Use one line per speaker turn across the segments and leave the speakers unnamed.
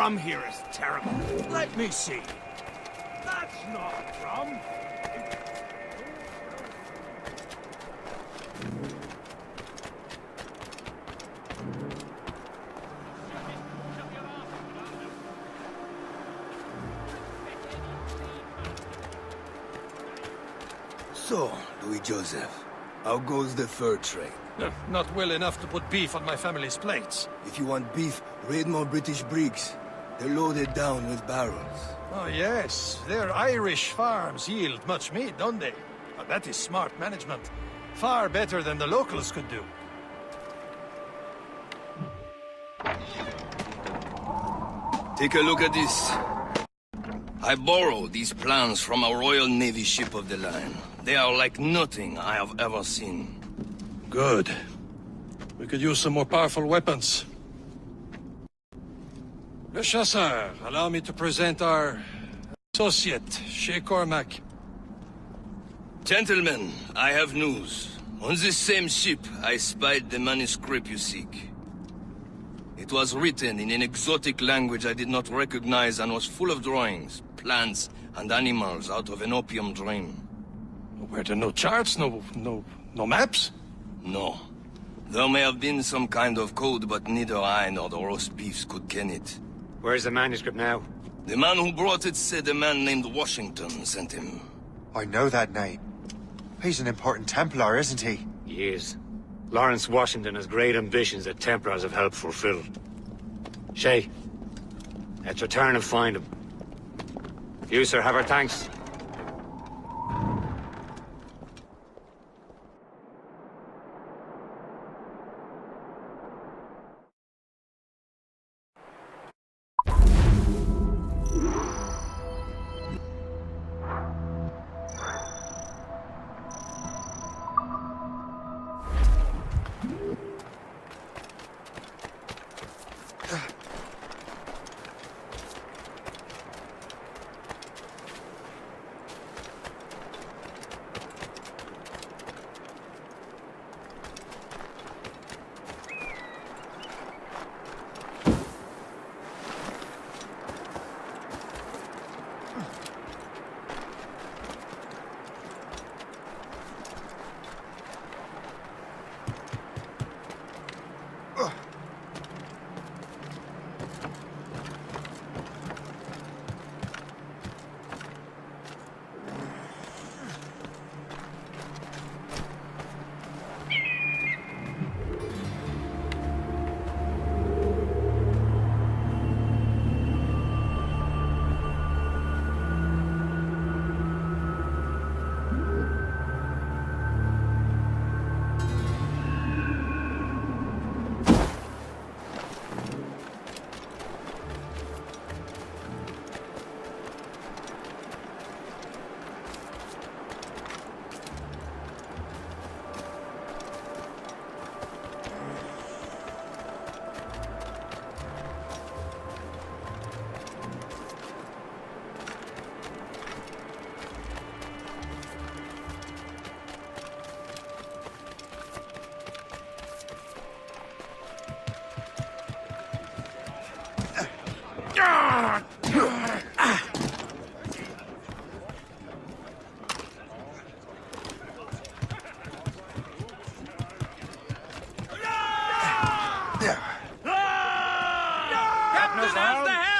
rum here is terrible. Let me see. That's not rum.
So, Louis Joseph, how goes the fur trade?
Not well enough to put beef on my family's plates.
If you want beef, raid more British brigs. They're loaded down with barrels.
Oh yes, their Irish farms yield much meat, don't they? That is smart management. Far better than the locals could do.
Take a look at this. I borrowed these plans from a Royal Navy ship of the line. They are like nothing I have ever seen.
Good. We could use some more powerful weapons. Le Chasseur, allow me to present our associate, Shay Cormac.
Gentlemen, I have news. On this same ship, I spied the manuscript you seek. It was written in an exotic language I did not recognize and was full of drawings, plants, and animals out of an opium dream.
Were there no charts, no maps?
No. There may have been some kind of code, but neither I nor the roast beefs could ken it.
Where's the manuscript now?
The man who brought it said a man named Washington sent him.
I know that name. He's an important Templar, isn't he?
He is. Lawrence Washington has great ambitions that Templars have helped fulfill. Shay, let's return and find him. You, sir, have our thanks.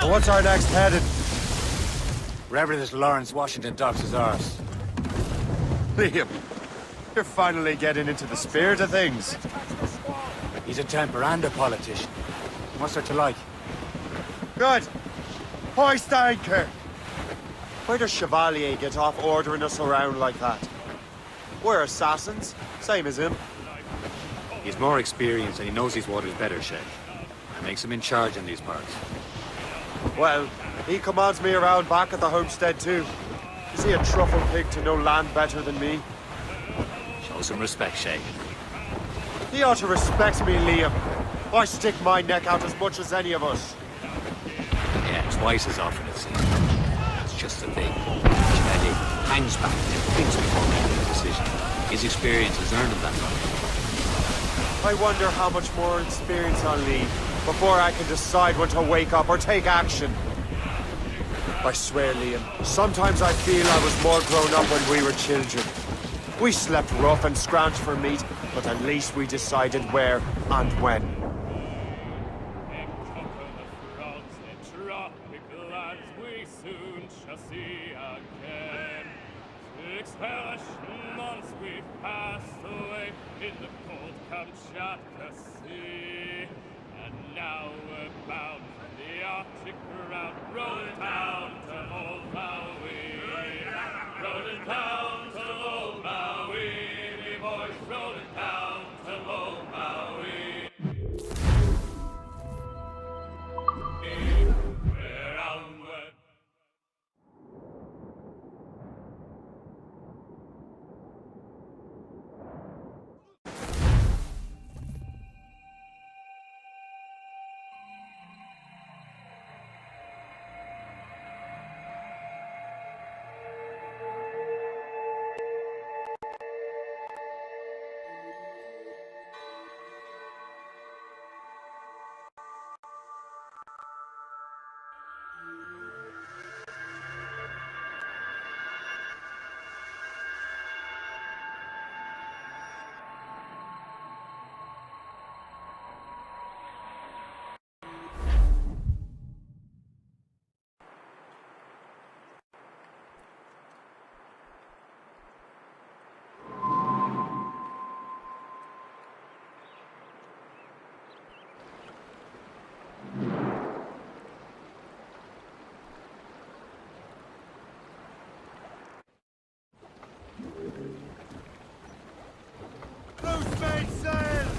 So what's our next headed?
Wherever this Lawrence Washington docks is ours.
Liam, you're finally getting into the spirit of things.
He's a Templar and a politician. What's there to like?
Good. Hoist anchor. Where does Chevalier get off ordering us around like that? We're assassins, same as him.
He's more experienced and he knows these waters better, Shay. That makes him in charge in these parts.
Well, he commands me around back at the homestead too. Is he a truffle pig to know land better than me?
Show some respect, Shay.
He ought to respect me, Liam. I stick my neck out as much as any of us.
Yeah, twice as often it seems. That's just the thing. Chevalier hangs back and thinks before making a decision. His experience has earned him that much.
I wonder how much more experience I'll need. before I can decide when to wake up or take action. I swear, Liam, sometimes I feel I was more grown up when we were children. We slept rough and scrounged for meat, but at least we decided where and when. Loose mainsails!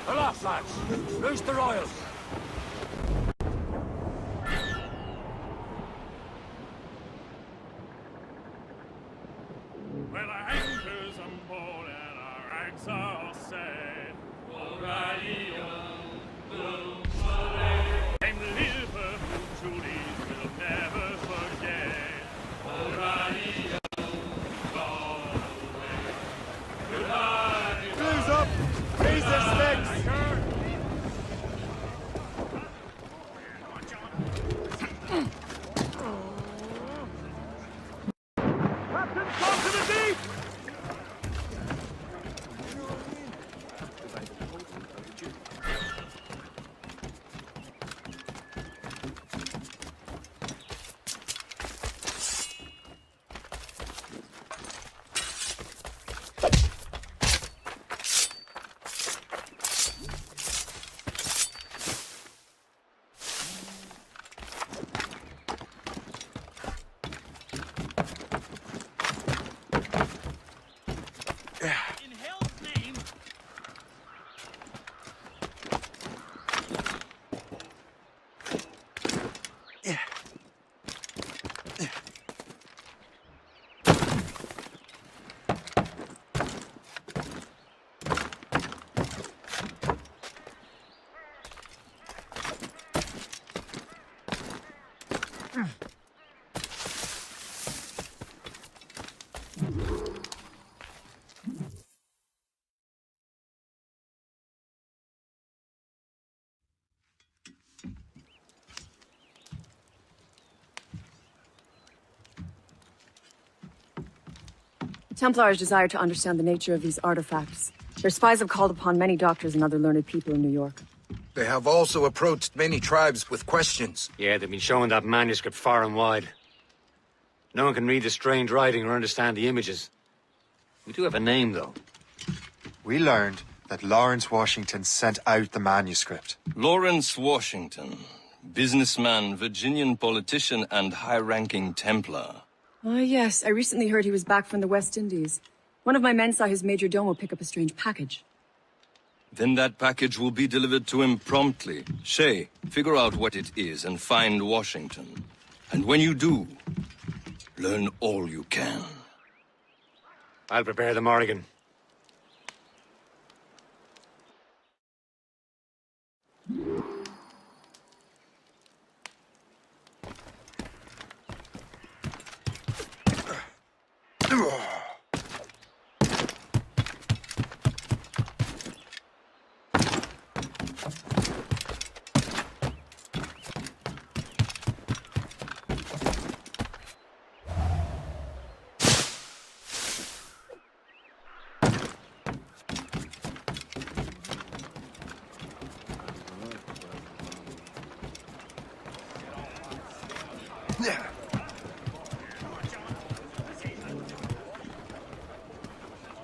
Aloft, lads! Loose the royals!
Well, our anchors on board and our eggs are all set. Came Liverpool Julies will never forget.
Blues up! Raise their sticks!
In hell's name!
Templars desire to understand the nature of these artifacts. Their spies have called upon many doctors and other learned people in New York.
They have also approached many tribes with questions.
Yeah, they've been showing that manuscript far and wide. No one can read the strange writing or understand the images. We do have a name, though.
We learned that Lawrence Washington sent out the manuscript.
Lawrence Washington, businessman, Virginian politician, and high-ranking Templar.
Ah, yes. I recently heard he was back from the West Indies. One of my men saw his major domo pick up a strange package.
Then that package will be delivered to him promptly. Shay, figure out what it is and find Washington. And when you do, learn all you can.
I'll prepare the Morrigan.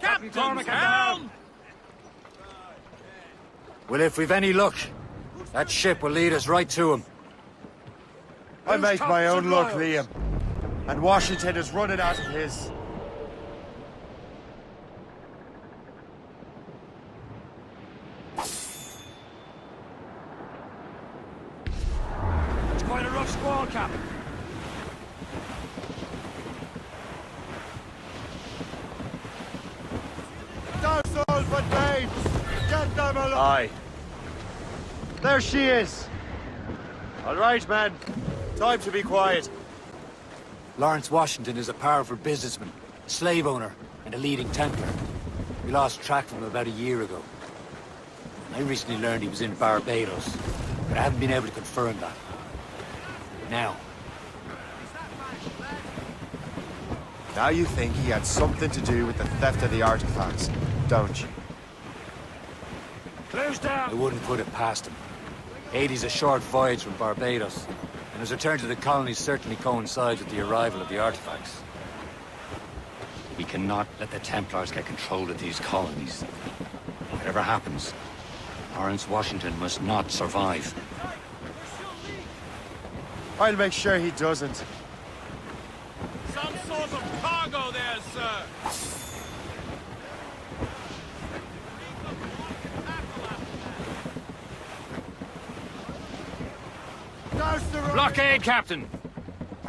Captain, helm!
Well, if we've any luck, that ship will lead us right to him.
I make my own luck, Liam. And Washington is running out of his.
It's quite a rough squall, Captain.
Down souls but babes! Get them along! Aye. There she is! All right, men. Time to be quiet.
Lawrence Washington is a powerful businessman, slave owner, and a leading Templar. We lost track of him about a year ago. I recently learned he was in Barbados, but I haven't been able to confirm that. Now,
Now you think he had something to do with the theft of the artifacts, don't you?
I wouldn't put it past him. Haiti's a short voyage from Barbados, and his return to the colonies certainly coincides with the arrival of the artifacts. We cannot let the Templars get control of these colonies. Whatever happens, Lawrence Washington must not survive.
I'll make sure he doesn't.
Some sort of cargo there, sir!
Blockade, Captain!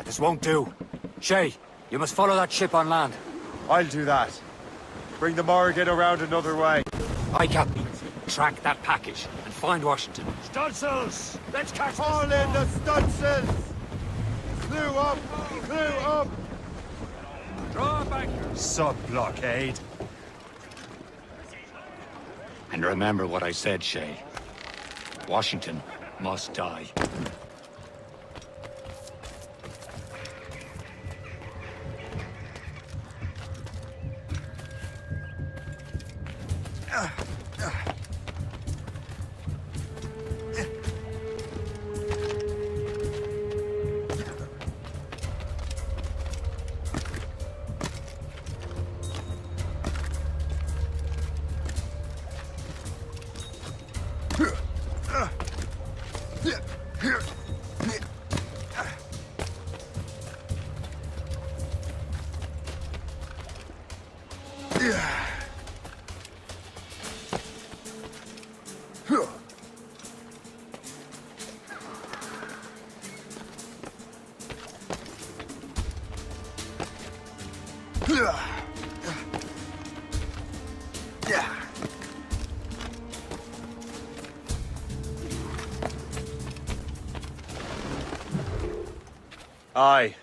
This won't do. Shay, you must follow that ship on land.
I'll do that. Bring the Morrigan around another way.
Aye, Captain. Track that package and find Washington. Stunsels! Let's catch
Fall in the Stunsels! Clew up! Clew up!
Draw back here.
Sub-blockade.
And remember what I said, Shay. Washington must die.
Aye.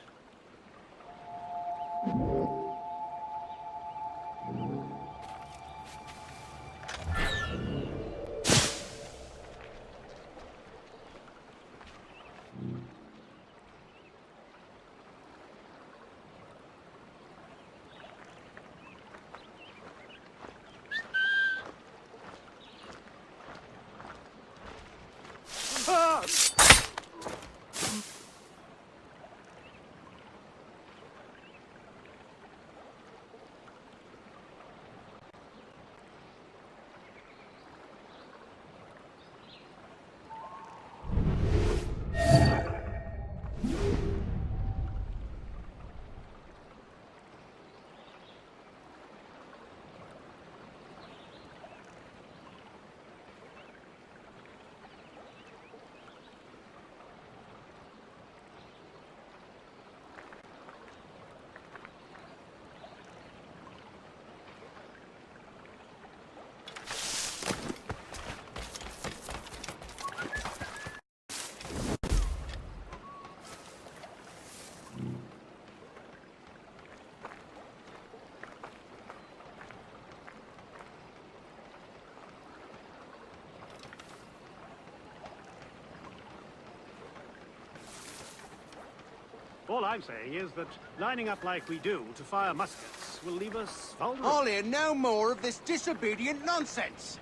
All I'm saying is that lining up like we do to fire muskets will leave us vulnerable.
I'll hear no more of this disobedient nonsense.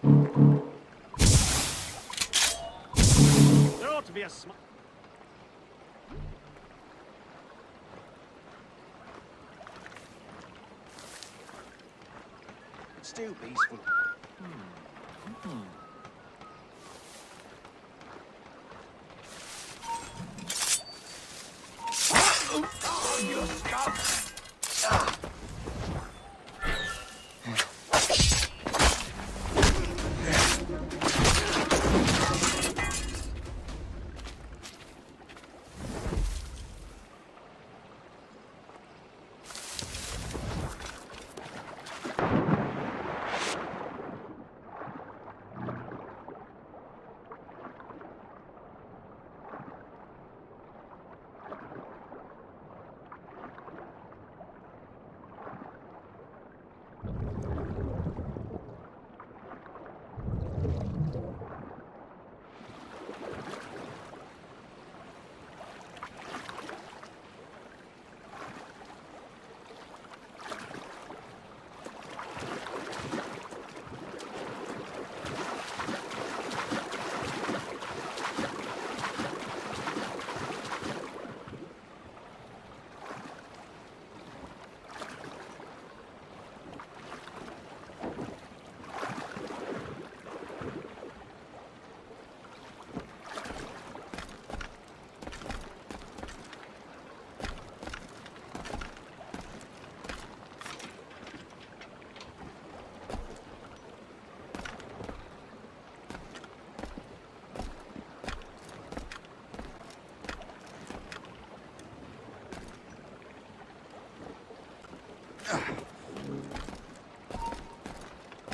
There ought to be a
still peaceful.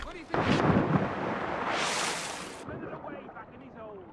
What do you think? Send it away back in his hole.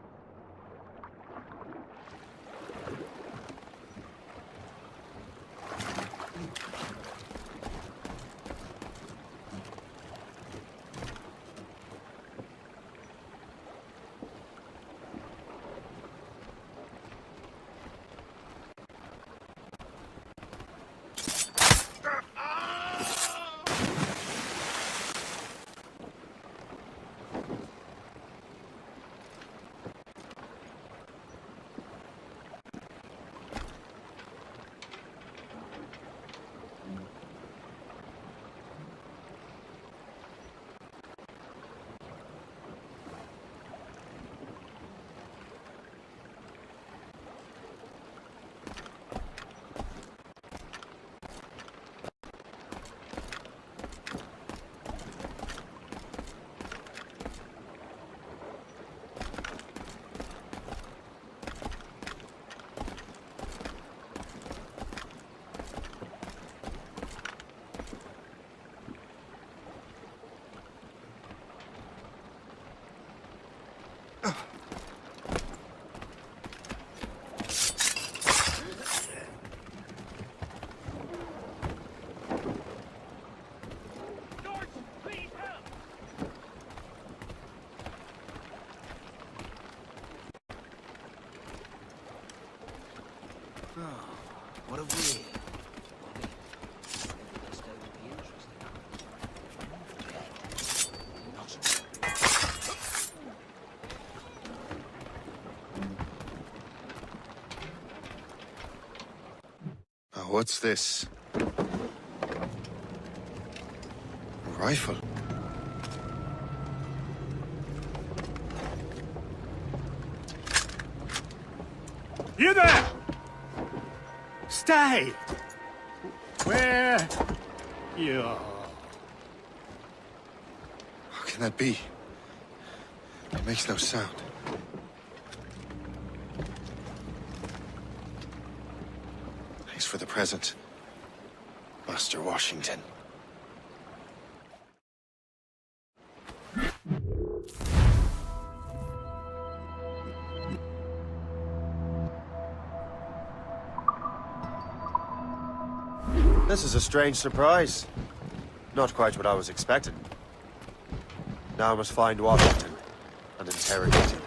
What have we?
What's this? A rifle?
You there! Stay! Where you are.
How can that be? It makes no sound. Thanks for the present, Master Washington. This is a strange surprise. Not quite what I was expecting. Now I must find Washington and interrogate him.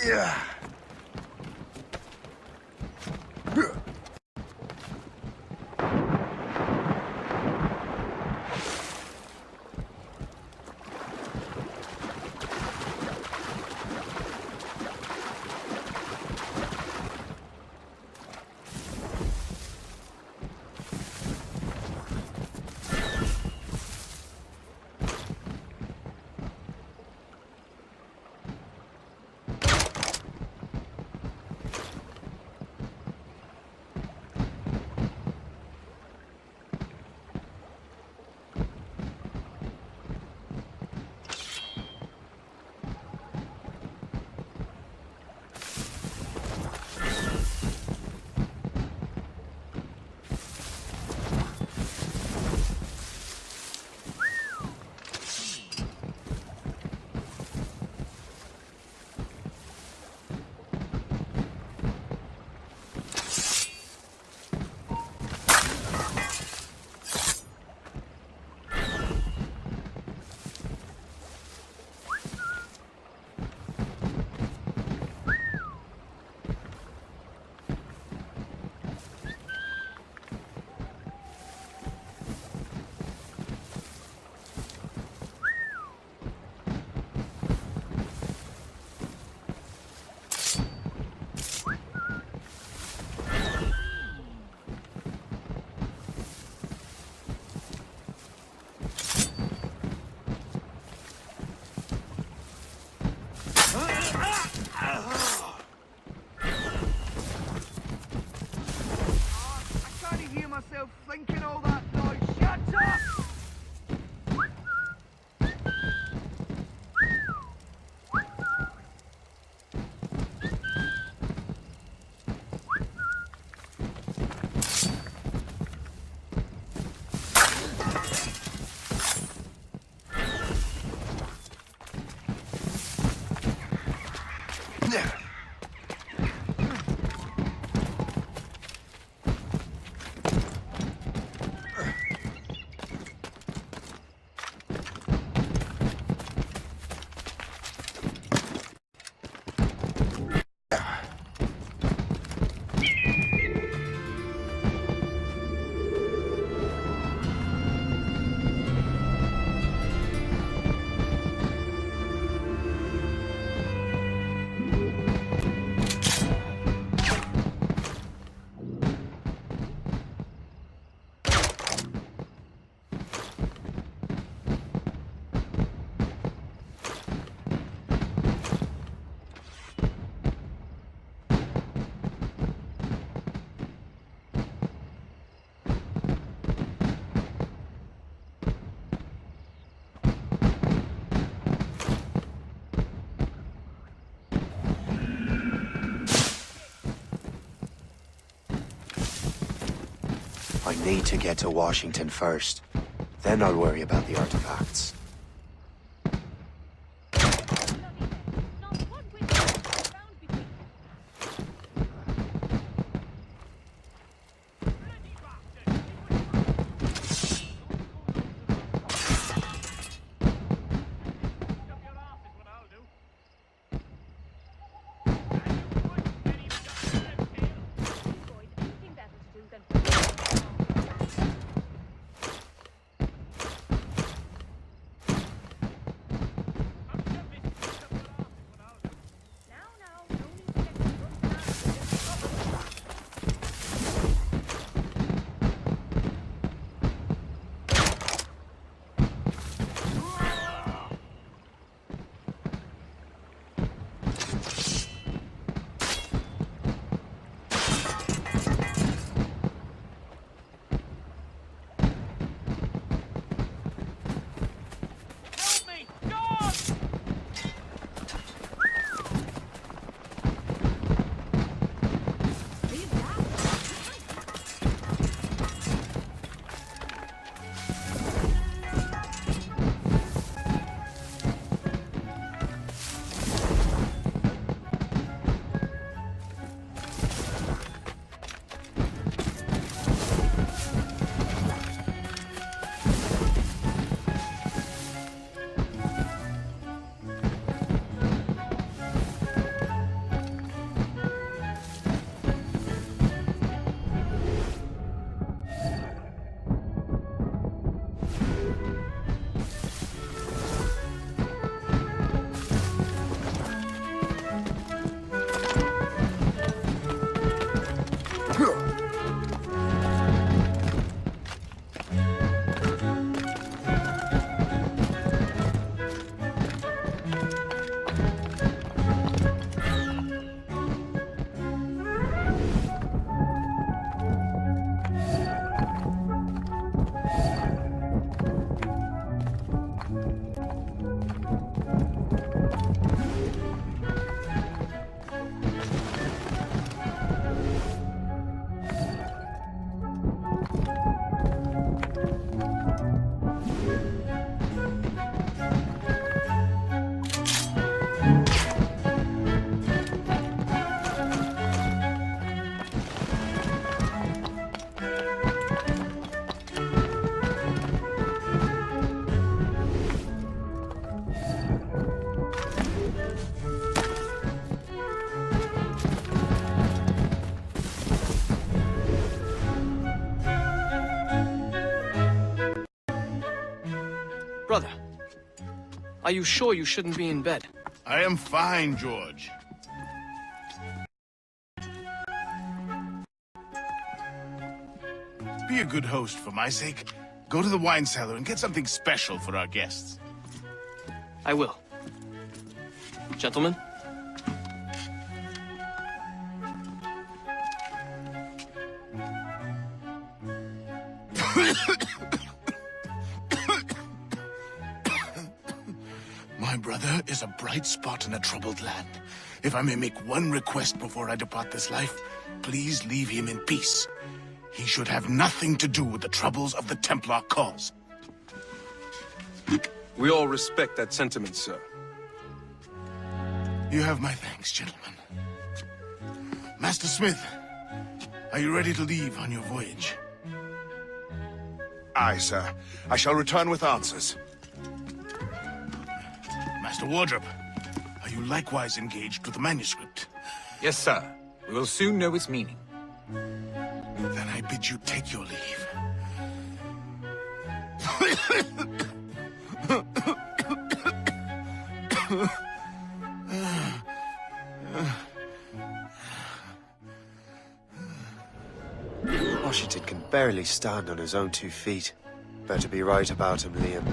Yeah. Need to get to Washington first. Then I'll worry about the artifacts.
Brother, are you sure you shouldn't be in bed?
I am fine, George. Be a good host for my sake. Go to the wine cellar and get something special for our guests.
I will. Gentlemen?
My brother is a bright spot in a troubled land. If I may make one request before I depart this life, please leave him in peace. He should have nothing to do with the troubles of the Templar cause.
We all respect that sentiment, sir.
You have my thanks, gentlemen. Master Smith, are you ready to leave on your voyage?
Aye, sir. I shall return with answers.
Master Wardrop, are you likewise engaged with the manuscript?
Yes, sir. We will soon know its meaning.
Then I bid you take your leave.
Washington can barely stand on his own 2 feet. Better be right about him, Liam.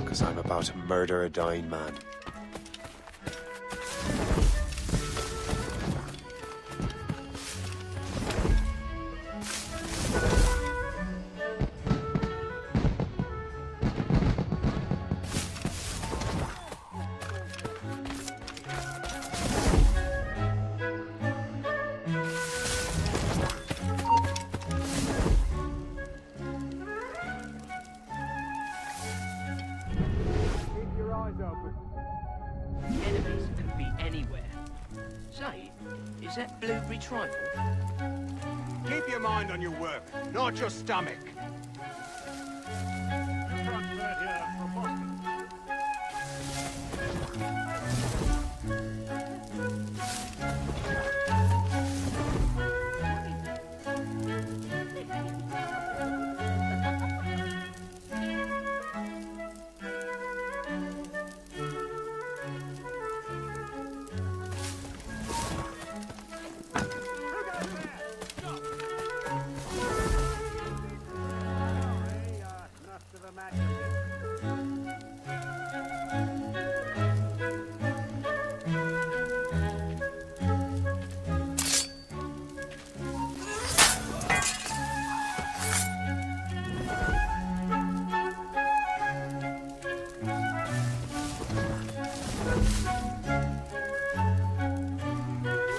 Because I'm about to murder a dying man.
anywhere. Say, is that blueberry trifle?
Keep your mind on your work, not your stomach.
You transferred here from Boston.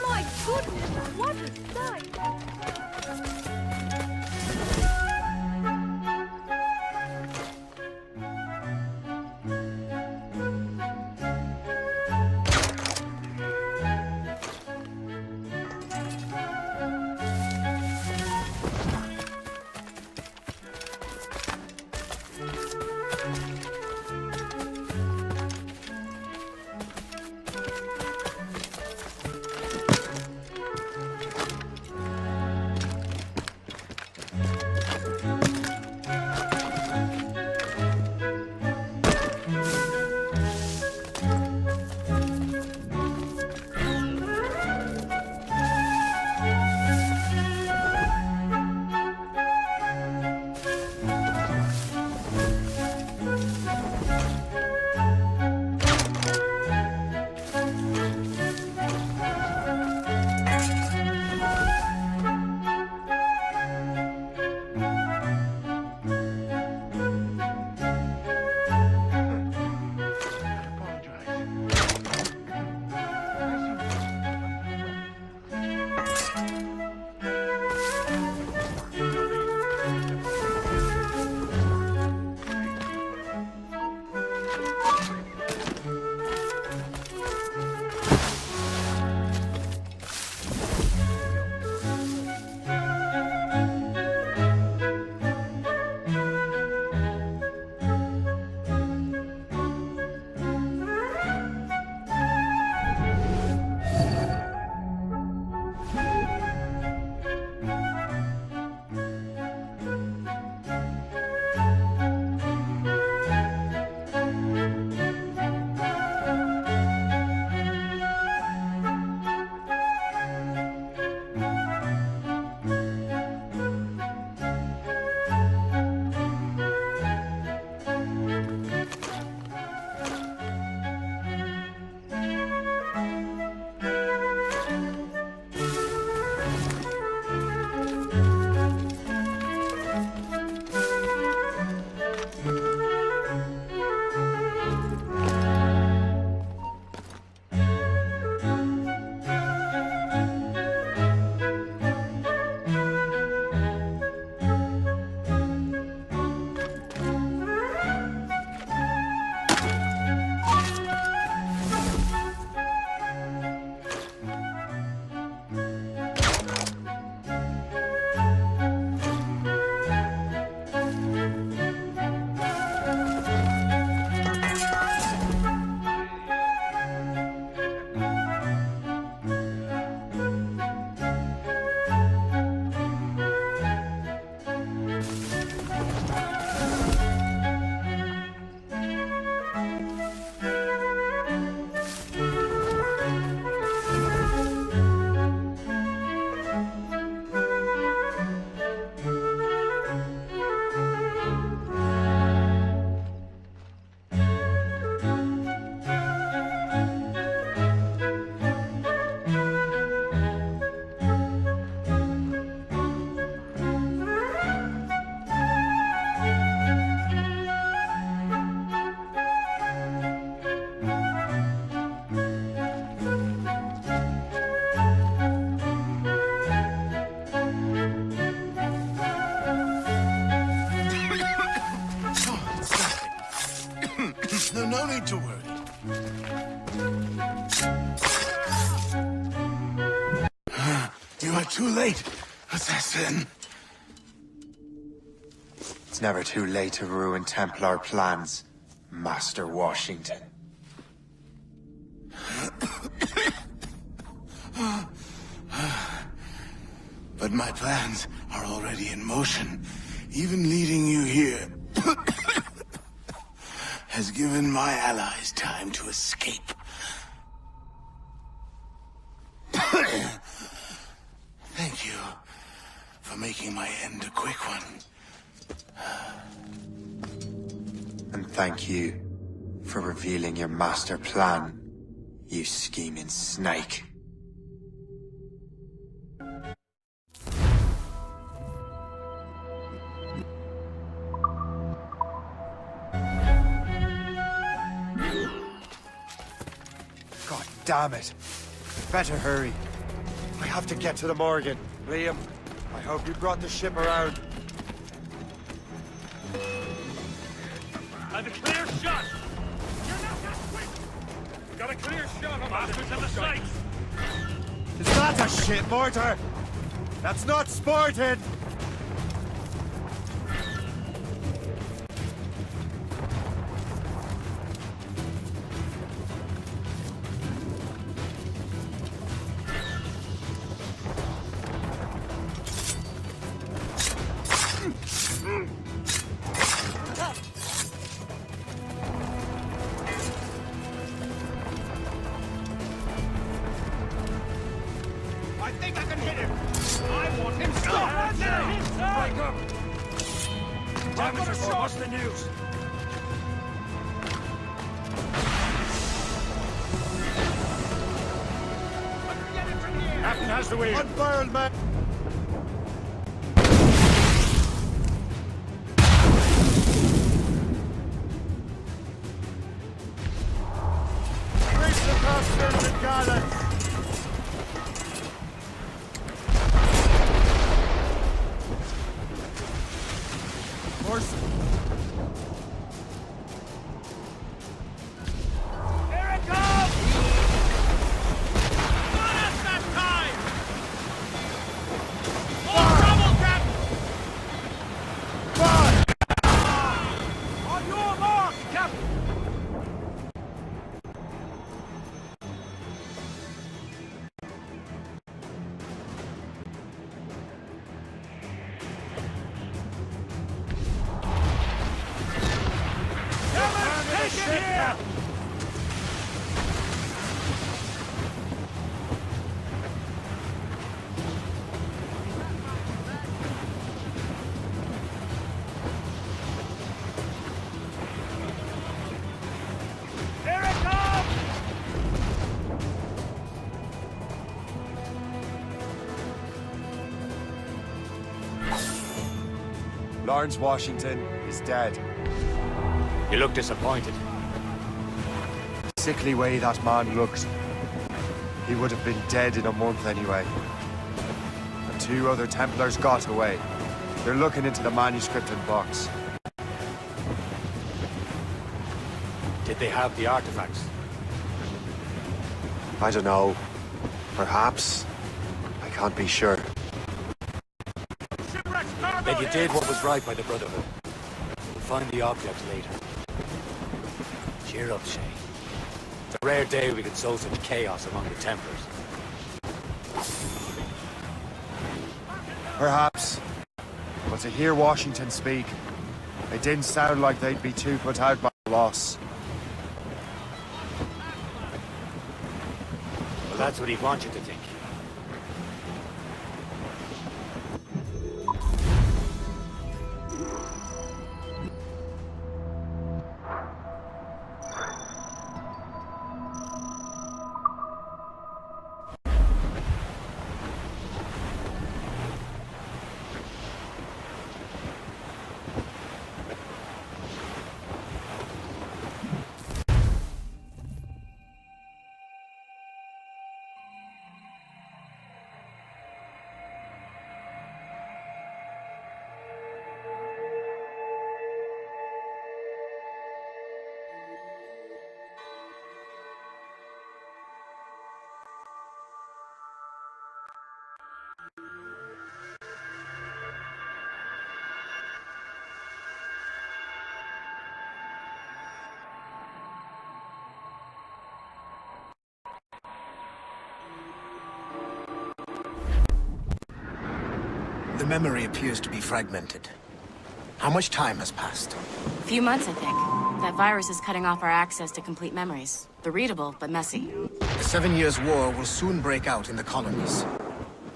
My goodness, what a sight!
No need to worry. too late, assassin.
It's never too late to ruin Templar plans, Master Washington.
But my plans are already in motion. Even leading you here has given my allies time to escape. Thank you for making my end a quick one.
And thank you for revealing your master plan, you scheming snake. God damn it. Better hurry. I have to get to the Morgan. Liam, I hope you brought the ship around.
I've a clear shot! You're not that quick! Got a clear shot on bastards in the sights!
Is that a shit mortar? That's not sporting!
I think I can hit him. I want him stopped.
Break up!
Damage report.
What's the news?
Captain
has the wheel.
Unfurled, man! Race across Sergeant Garland! Horse!
Here it comes! Not us that time! More trouble, Captain! On your mark, Captain! Take it here! Here it comes!
Lawrence Washington is dead.
You look disappointed.
Sickly way that man looked. He would have been dead in a month anyway. And 2 other Templars got away. They're looking into the manuscript and box.
Did they have the artifacts?
I don't know. Perhaps. I can't be sure.
Then you did what was right by the Brotherhood. We'll find the objects later. Cheer up, Shay. It's a rare day we can sow such chaos among the Templars.
Perhaps. But to hear Washington speak, it didn't sound like they'd be too put out by the loss.
Well, that's what he'd want you to think.
The memory appears to be fragmented. How much time has passed?
A few months, I think. That virus is cutting off our access to complete memories. They're readable, but messy.
The 7 Years' War will soon break out in the colonies.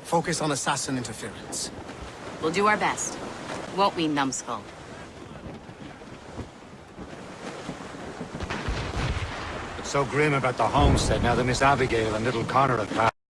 Focus on assassin interference.
We'll do our best. Won't we, numbskull?
What's so grim about the homestead now that Miss Abigail and little Connor have passed?